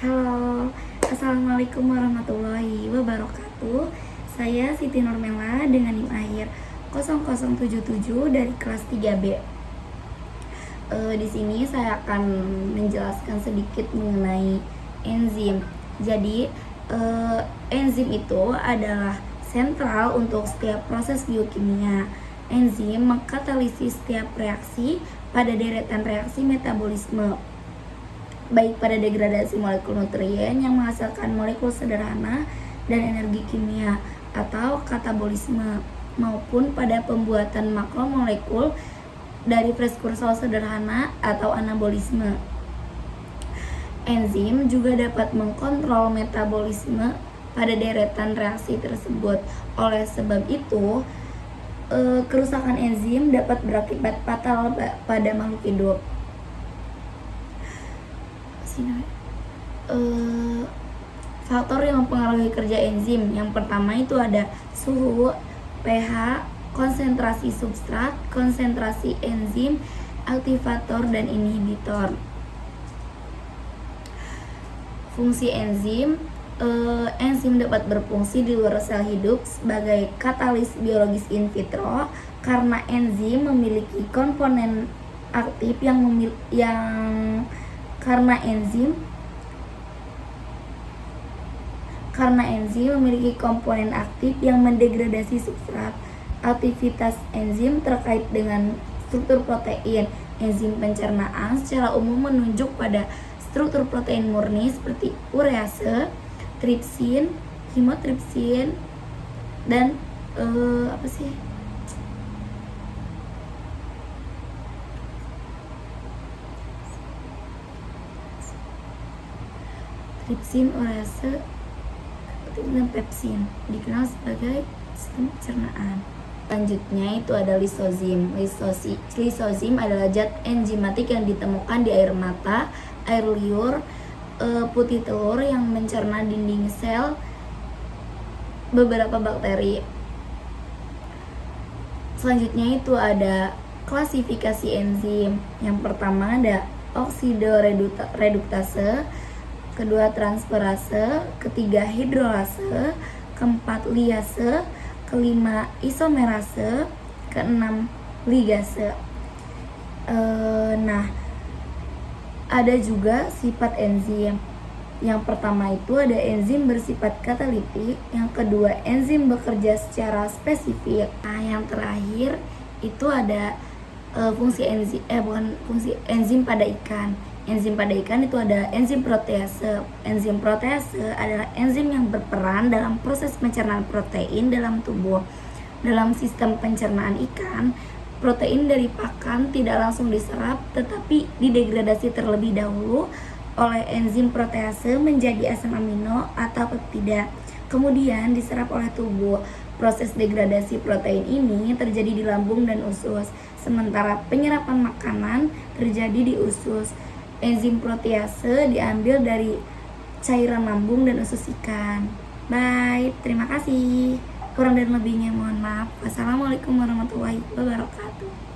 Halo, Assalamualaikum warahmatullahi wabarakatuh. Saya Siti Nurmela dengan NIM akhir 0077 dari kelas 3B. Di sini saya akan menjelaskan sedikit mengenai enzim. Jadi, enzim itu adalah sentral untuk setiap proses biokimia. Enzim mengkatalisis setiap reaksi pada deretan reaksi metabolisme, baik pada degradasi molekul nutrien yang menghasilkan molekul sederhana dan energi kimia atau katabolisme, maupun pada pembuatan makromolekul dari prekursor sederhana atau anabolisme. Enzim juga dapat mengkontrol metabolisme pada deretan reaksi tersebut. Oleh sebab itu, kerusakan enzim dapat berakibat fatal pada makhluk hidup. Faktor yang mempengaruhi kerja enzim, yang pertama itu ada suhu, pH, konsentrasi substrat, konsentrasi enzim, aktivator, dan inhibitor. Fungsi enzim, enzim dapat berfungsi di luar sel hidup sebagai katalis biologis in vitro karena enzim memiliki komponen aktif karena enzim memiliki komponen aktif yang mendegradasi substrat. Aktivitas enzim terkait dengan struktur protein. Enzim pencernaan secara umum menunjuk pada struktur protein murni seperti urease, tripsin, hemotripsin, dan tripsin, urease, dan pepsin, dikenal sebagai sistem pencernaan. Selanjutnya itu ada lisozim. Lisozim adalah zat enzimatik yang ditemukan di air mata, air liur, putih telur yang mencerna dinding sel beberapa bakteri. Selanjutnya itu ada klasifikasi enzim. Yang pertama ada oksidoreduktase, kedua transferase, ketiga hidrolase, keempat liase, kelima isomerase, keenam ligase. Ada juga sifat enzim. Yang pertama itu ada enzim bersifat katalitik, yang kedua enzim bekerja secara spesifik. Yang terakhir itu ada fungsi enzim pada ikan. Enzim pada ikan itu ada enzim protease. Enzim protease adalah enzim yang berperan dalam proses pencernaan protein dalam tubuh. Dalam sistem pencernaan ikan, protein dari pakan tidak langsung diserap tetapi didegradasi terlebih dahulu oleh enzim protease menjadi asam amino atau peptida, kemudian diserap oleh tubuh. Proses degradasi protein ini terjadi di lambung dan usus, sementara penyerapan makanan terjadi di usus. Enzim protease diambil dari cairan lambung dan usus ikan. Baik, terima kasih. Kurang dan lebihnya mohon maaf. Wassalamualaikum warahmatullahi wabarakatuh.